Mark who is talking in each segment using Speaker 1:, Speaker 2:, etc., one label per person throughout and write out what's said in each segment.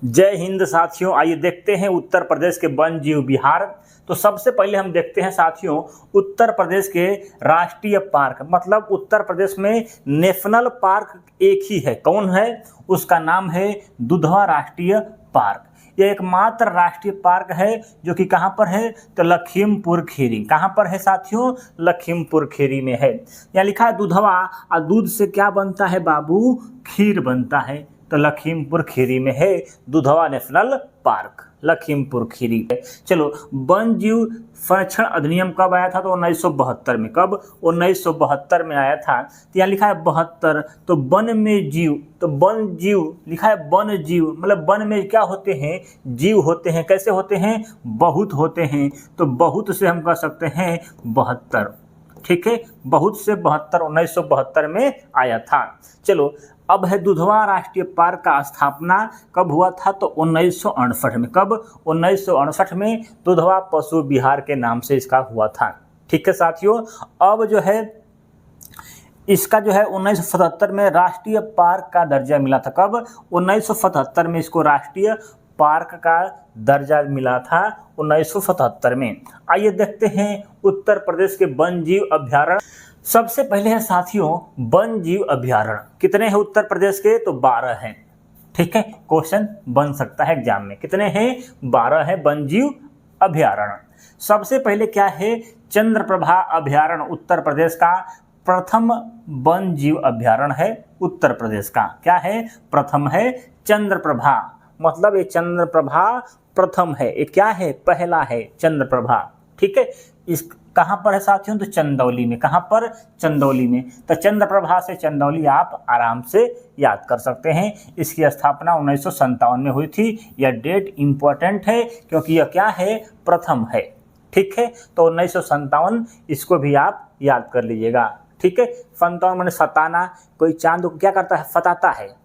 Speaker 1: जय हिंद साथियों, आइए देखते हैं उत्तर प्रदेश के वन्य जीव विहार। तो सबसे पहले हम देखते हैं साथियों उत्तर प्रदेश के राष्ट्रीय पार्क, मतलब उत्तर प्रदेश में नेशनल पार्क एक ही है। कौन है? उसका नाम है दुधवा राष्ट्रीय पार्क। यह एकमात्र राष्ट्रीय पार्क है जो कि कहाँ पर है? तो लखीमपुर खीरी। कहाँ पर है साथियों? लखीमपुर खीरी में है। यहाँ लिखा है दुधवा, और दूध से क्या बनता है बाबू? खीर बनता है। तो लखीमपुर खीरी में है दुधवा नेशनल पार्क, लखीमपुर खीरी। चलो, वन्य जीव संरक्षण अधिनियम कब आया था? तो 1972 में। कब? 1972 में आया था। तो यहाँ लिखा है 72, तो वन में जीव, तो वन जीव लिखा है वन जीव, मतलब वन में क्या होते हैं? जीव होते हैं। कैसे होते हैं? बहुत होते हैं। तो बहुत से हम कह सकते हैं 72। ठीक है, बहुत से 72 1972 में आया था। चलो, अब है दुधवा राष्ट्रीय पार्क का स्थापना कब हुआ था? तो 1968 में। कब? 1968 में दुधवा पशु विहार के नाम से इसका हुआ था। ठीक है साथियों, अब जो है इसका जो है 1977 में राष्ट्रीय पार्क का दर्जा मिला था। कब? 1977 में इसको राष्ट्रीय पार्क का दर्जा मिला था, 1977 में। आइए देखते हैं उत्तर प्रदेश के वन्य जीव अभ्यारण्य। सबसे पहले है साथियों वन्य जीव अभ्यारण्य। कितने हैं उत्तर प्रदेश के? तो 12 हैं। ठीक है, क्वेश्चन बन सकता है एग्जाम में। कितने हैं? 12 है वन्य जीव अभ्यारण्य। सबसे पहले क्या है? चंद्रप्रभा अभ्यारण्य उत्तर प्रदेश का प्रथम वन्य जीव अभ्यारण्य है उत्तर प्रदेश का। क्या है? प्रथम है चंद्रप्रभा, मतलब ये चंद्रप्रभा प्रथम है। ये क्या है? पहला है चंद्रप्रभा। ठीक है, इस कहाँ पर है साथियों? तो चंदौली में। कहाँ पर? चंदौली में। तो चंद्रप्रभा से चंदौली आप आराम से याद कर सकते हैं। इसकी स्थापना 1957 में हुई थी। यह डेट इंपॉर्टेंट है क्योंकि यह क्या है? प्रथम है। ठीक है, तो 1957 इसको भी आप याद कर लीजिएगा। ठीक है, 57 मैंने सताना। कोई चांद को क्या करता है? फताता है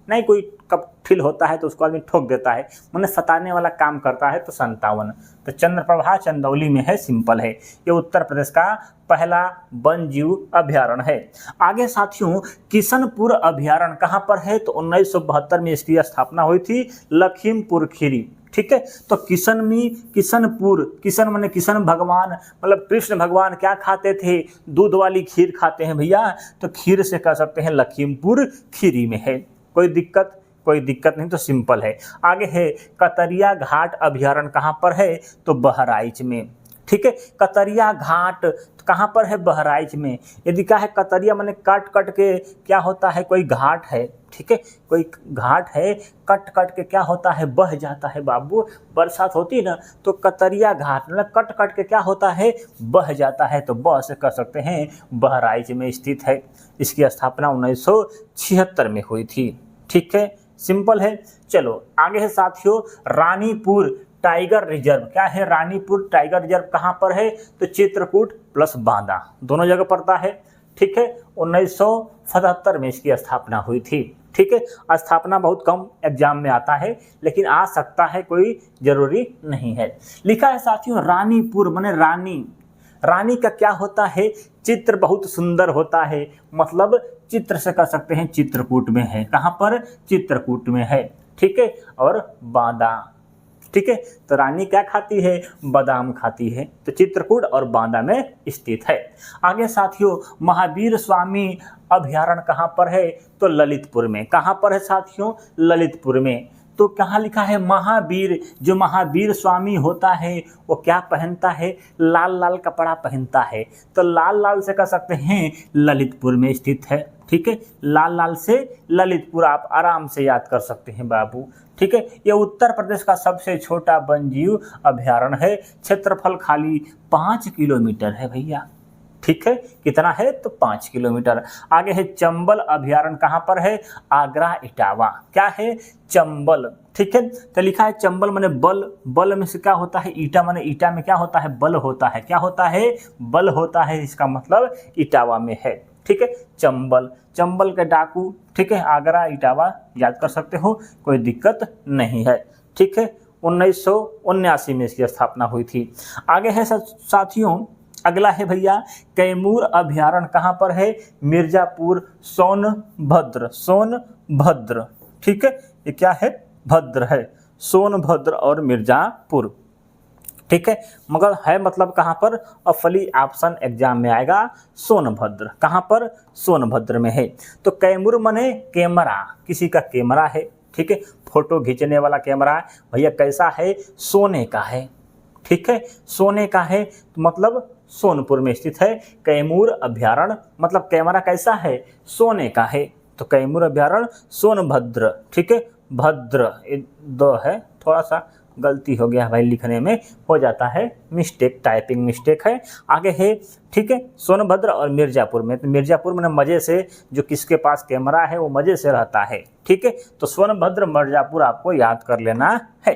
Speaker 1: नहीं। कोई कब ठिल होता है तो उसको आदमी ठोक देता है, मैंने फताने वाला काम करता है। तो 57। तो चंद्रप्रभा चंदौली में है, सिंपल है। ये उत्तर प्रदेश का पहला वन्य जीव अभ्यारण्य है। आगे साथियों किशनपुर अभ्यारण्य कहाँ पर है? तो 1972 में इसकी स्थापना हुई थी, लखीमपुर खीरी। ठीक है, तो किशनपुर, किशन माने किशन भगवान, मतलब कृष्ण भगवान क्या खाते थे? दूध वाली खीर खाते हैं भैया। तो खीर से कह सकते हैं लखीमपुर खीरी में है। कोई दिक्कत नहीं, तो सिंपल है। आगे है कतरिया घाट अभ्यारण्य। कहाँ पर है? तो बहराइच में। ठीक है, कतरिया घाट कहाँ पर है? बहराइच में। यदि क्या है? कतरिया माने कट के क्या होता है? कोई घाट है। ठीक है, कोई घाट है, कट के क्या होता है? बह जाता है बाबू। बरसात होती है ना, तो कतरिया घाट मतलब कट के क्या होता है? बह जाता है। तो बह से कह सकते हैं बहराइच में स्थित है। इसकी स्थापना 1976 में हुई थी। ठीक है, सिंपल है। चलो आगे है साथियों रानीपुर टाइगर रिजर्व। क्या है? रानीपुर टाइगर रिजर्व कहाँ पर है? तो चित्रकूट प्लस बांदा दोनों जगह पड़ता है। ठीक है, 1977 में इसकी स्थापना हुई थी। ठीक है, स्थापना बहुत कम एग्जाम में आता है, लेकिन आ सकता है, कोई जरूरी नहीं है। लिखा है साथियों रानीपुर माने रानी। रानी का क्या होता है? चित्र बहुत सुंदर होता है, मतलब चित्र से कह सकते हैं चित्रकूट में है। कहाँ पर? चित्रकूट में है। ठीक है, और बांदा। ठीक है, तो रानी क्या खाती है? बादाम खाती है। तो चित्रकूट और बांदा में स्थित है। आगे साथियों महावीर स्वामी अभ्यारण्य कहाँ पर है? तो ललितपुर में। कहाँ पर है साथियों? ललितपुर में। तो कहाँ लिखा है? महावीर। जो महावीर स्वामी होता है वो क्या पहनता है? लाल लाल कपड़ा पहनता है। तो लाल लाल से कह सकते हैं ललितपुर में स्थित है। ठीक है, लाल लाल से ललितपुर आप आराम से याद कर सकते हैं बाबू। ठीक है, यह उत्तर प्रदेश का सबसे छोटा वन्य जीव अभ्यारण्य है। क्षेत्रफल खाली 5 किलोमीटर है भैया। ठीक है, कितना है? तो 5 किलोमीटर। आगे है चंबल अभ्यारण्य। कहाँ पर है? आगरा इटावा। क्या है? चंबल। ठीक है, तो लिखा है चंबल माने बल। बल में से क्या होता है? ईटा माने ईटा में क्या होता है? बल होता है। क्या होता है? बल होता है। इसका मतलब इटावा में है। ठीक है, चंबल के डाकू। ठीक है, आगरा इटावा याद कर सकते हो, कोई दिक्कत नहीं है। ठीक है, 1979 में इसकी स्थापना हुई थी। आगे है साथियों अगला है भैया कैमूर अभ्यारण्य। कहाँ पर है? मिर्जापुर सोनभद्र। ठीक है, ये क्या है? सोनभद्र है, सोनभद्र और मिर्जापुर, ठीक है। मगर है मतलब कहाँ पर, अफली ऑप्शन एग्जाम में आएगा सोनभद्र। कहाँ पर, सोनभद्र में है। तो कैमूर मने कैमरा, किसी का कैमरा है, ठीक है, फोटो खींचने वाला कैमरा भैया कैसा है, सोने का है, ठीक है, सोने का है, तो मतलब सोनपुर में स्थित है। कैमूर अभ्यारण्य मतलब कैमरा कैसा है, सोने का है, तो कैमूर अभ्यारण्य सोनभद्र, ठीक है, भद्र ये दो है, थोड़ा सा गलती हो गया भाई, लिखने में हो जाता है मिस्टेक, टाइपिंग मिस्टेक है। आगे है, ठीक है, सोनभद्र और मिर्जापुर में, तो मिर्जापुर में मज़े से जो किसके पास कैमरा है वो मज़े से रहता है, ठीक है। तो सोनभद्र मिर्जापुर आपको याद कर लेना है।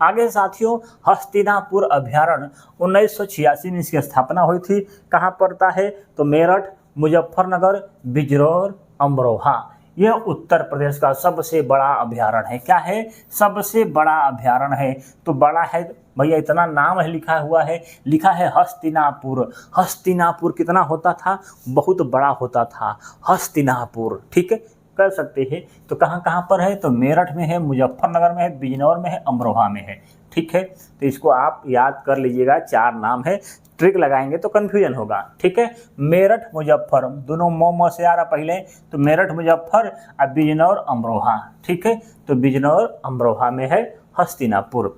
Speaker 1: आगे साथियों, हस्तिनापुर अभ्यारण्य 1986 में इसकी स्थापना हुई थी। कहाँ पड़ता है, तो मेरठ, मुजफ्फरनगर, बिजनौर, अमरोहा। यह उत्तर प्रदेश का सबसे बड़ा अभ्यारण्य है। क्या है, सबसे बड़ा अभ्यारण्य है। तो बड़ा है भैया, इतना नाम है लिखा हुआ है, लिखा है हस्तिनापुर। हस्तिनापुर कितना होता था, बहुत बड़ा होता था हस्तिनापुर, ठीक है, कर सकते हैं। तो कहाँ कहाँ पर है, तो मेरठ में है, मुजफ्फरनगर में है, बिजनौर में है, अमरोहा में है, ठीक है। तो इसको आप याद कर लीजिएगा, 4 नाम है, ट्रिक लगाएंगे तो कन्फ्यूजन होगा, ठीक है। मेरठ मुजफ्फर दोनों मोम से आ रहा पहले, तो मेरठ मुजफ्फर और बिजनौर अमरोहा, ठीक है। तो बिजनौर अमरोहा में है हस्तिनापुर।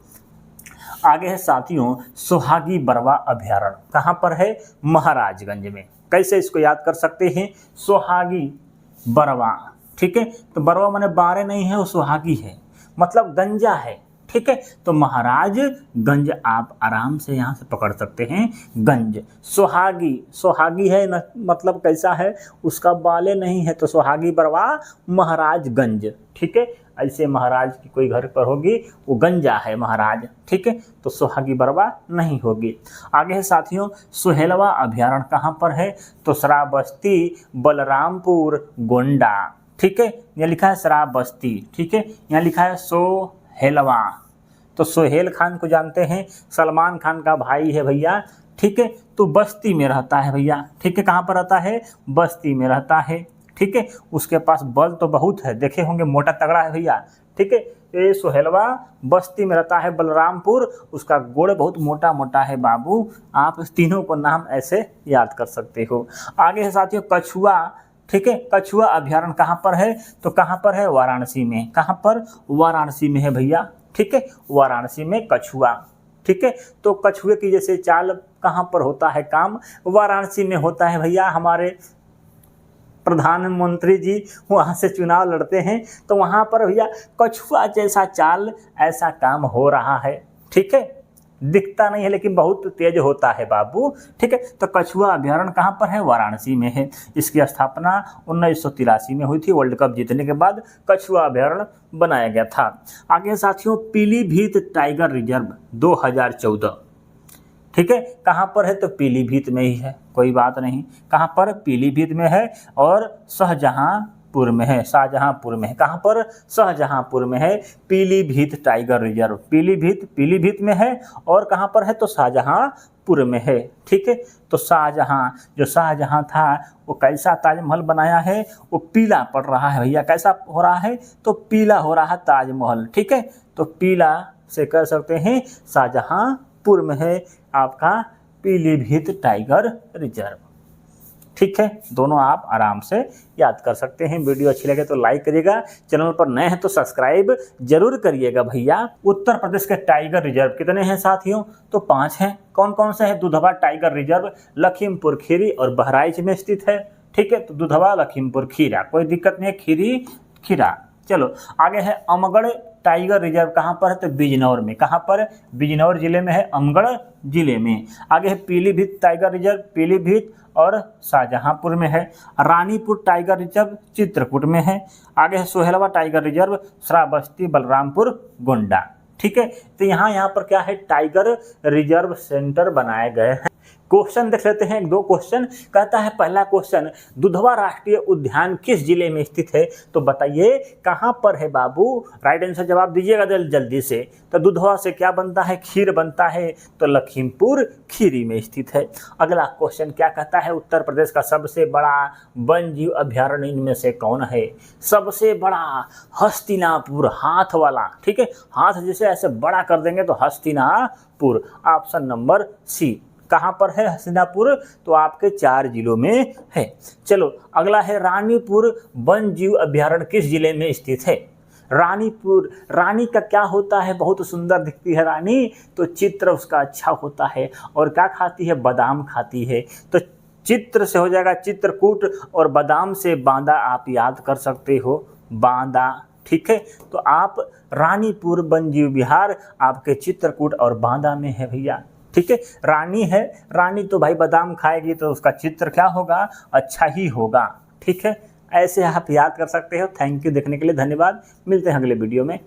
Speaker 1: आगे है साथियों, सोहागी बरवा अभ्यारण्य। कहाँ पर है, महाराजगंज में। कैसे इसको याद कर सकते हैं, सोहागी बरवा, ठीक है। तो बरवा माने बारे नहीं है, वो सोहागी है, मतलब गंजा है, ठीक है। तो महाराजगंज आप आराम से यहाँ से पकड़ सकते हैं, गंज। सोहागी, सोहागी है न, मतलब कैसा है, उसका बाले नहीं है, तो सोहागी बरवा महाराजगंज, ठीक है। ऐसे महाराज की कोई घर पर होगी, वो गंजा है महाराज, ठीक है। तो सोहागी बरवा नहीं होगी। आगे है साथियों, सुहेलवा अभ्यारण्य कहाँ पर है, तो श्रावस्ती, बलरामपुर, गोंडा, ठीक है। यहाँ लिखा है श्रावस्ती, ठीक है, यहाँ लिखा है सोहेलवा। तो सोहेल खान को जानते हैं, सलमान खान का भाई है भैया, ठीक है। तो बस्ती में रहता है भैया, ठीक है। कहाँ पर रहता है, बस्ती में रहता है, ठीक है। उसके पास बल तो बहुत है, देखे होंगे, मोटा तगड़ा है भैया, ठीक है। ये सोहेलवा बस्ती में रहता है, बलरामपुर, उसका गोड़ बहुत मोटा मोटा है बाबू। आप तीनों को नाम ऐसे याद कर सकते हो। आगे है साथियों, कछुआ, ठीक है। कछुआ अभ्यारण्य कहाँ पर है, तो कहाँ पर है, वाराणसी में। कहाँ पर, वाराणसी में है भैया, ठीक है, वाराणसी में कछुआ, ठीक है। तो कछुए की जैसे चाल कहाँ पर होता है काम, वाराणसी में होता है भैया। हमारे प्रधानमंत्री जी वहाँ से चुनाव लड़ते हैं, तो वहाँ पर भैया कछुआ जैसा चाल, ऐसा काम हो रहा है, ठीक है। दिखता नहीं है लेकिन बहुत तेज होता है बाबू, ठीक है। तो कछुआ अभ्यारण्य कहाँ पर है, वाराणसी में है। इसकी स्थापना 1983 में हुई थी। वर्ल्ड कप जीतने के बाद कछुआ अभ्यारण्य बनाया गया था। आगे साथियों, पीलीभीत टाइगर रिजर्व 2014, ठीक है। कहाँ पर है, तो पीलीभीत में ही है, कोई बात नहीं। कहाँ पर, पीलीभीत में है, और शाहजहांपुर में है, शाहजहांपुर में है। कहाँ पर, शाहजहांपुर में है पीलीभीत टाइगर रिजर्व। पीलीभीत में है, और कहाँ पर है, तो शाहजहांपुर में है, ठीक है। तो शाहजहां था, वो कैसा ताजमहल बनाया है, वो पीला पड़ रहा है भैया। कैसा हो रहा है, तो पीला हो रहा है ताजमहल, ठीक है। तो पीला से कह सकते हैं शाहजहांपुर में है आपका पीलीभीत टाइगर रिजर्व, ठीक है। दोनों आप आराम से याद कर सकते हैं। वीडियो अच्छी लगे तो लाइक करिएगा, चैनल पर नए हैं तो सब्सक्राइब जरूर करिएगा भैया। उत्तर प्रदेश के टाइगर रिजर्व कितने हैं साथियों, तो 5 हैं। कौन कौन से हैं, दुधवा टाइगर रिजर्व लखीमपुर खीरी और बहराइच में स्थित है, ठीक है। तो दुधवा, लखीमपुर खीरा, कोई दिक्कत नहीं है, खीरी खीरा। चलो आगे है अमगढ़ टाइगर रिजर्व, कहाँ पर है, तो बिजनौर में। कहाँ पर, बिजनौर जिले में है, अमगढ़ जिले में। आगे है पीलीभीत टाइगर रिजर्व, पीलीभीत और शाहजहांपुर में है। रानीपुर टाइगर रिजर्व चित्रकूट में है। आगे है सोहेलवा टाइगर रिजर्व, श्रावस्ती, बलरामपुर, गोंडा, ठीक है। तो यहाँ पर क्या है, टाइगर रिजर्व सेंटर बनाए गए हैं। क्वेश्चन देख लेते हैं, 2 क्वेश्चन। कहता है पहला क्वेश्चन, दुधवा राष्ट्रीय उद्यान किस जिले में स्थित है? तो बताइए कहाँ पर है बाबू? राइट आंसर जवाब दीजिएगा जल्दी से। तो दुधवा से क्या बनता है? खीर बनता है, तो लखीमपुर खीरी में स्थित है। अगला क्वेश्चन क्या कहता है, उत्तर प्रदेश का सबसे बड़ा वन्य जीव अभ्यारण्य इनमें से कौन है? सबसे बड़ा हस्तिनापुर, हाथ वाला, ठीक है, हाथ जैसे ऐसे बड़ा कर देंगे तो हस्तिनापुर। Option number C. कहाँ पर है हस्तिनापुर? तो आपके 4 जिलों में है। चलो अगला है, रानीपुर वन्य जीव अभ्यारण्य किस जिले में स्थित है? रानीपुर, रानी का क्या होता है? बहुत सुंदर दिखती है रानी, तो चित्र उसका अच्छा होता है। और क्या खाती है? बादाम खाती है। तो चित्र से हो जाएगा चित्रकूट, और बादाम से बांदा आप याद कर सकते हो, बांदा, ठीक है। तो आप रानीपुर वन्य जीव विहार आपके चित्रकूट और बांदा में है भैया, ठीक है। रानी है, रानी तो भाई बादाम खाएगी तो उसका चित्र क्या होगा? अच्छा ही होगा, ठीक है। ऐसे आप याद कर सकते हो। थैंक यू देखने के लिए, धन्यवाद। मिलते हैं अगले वीडियो में।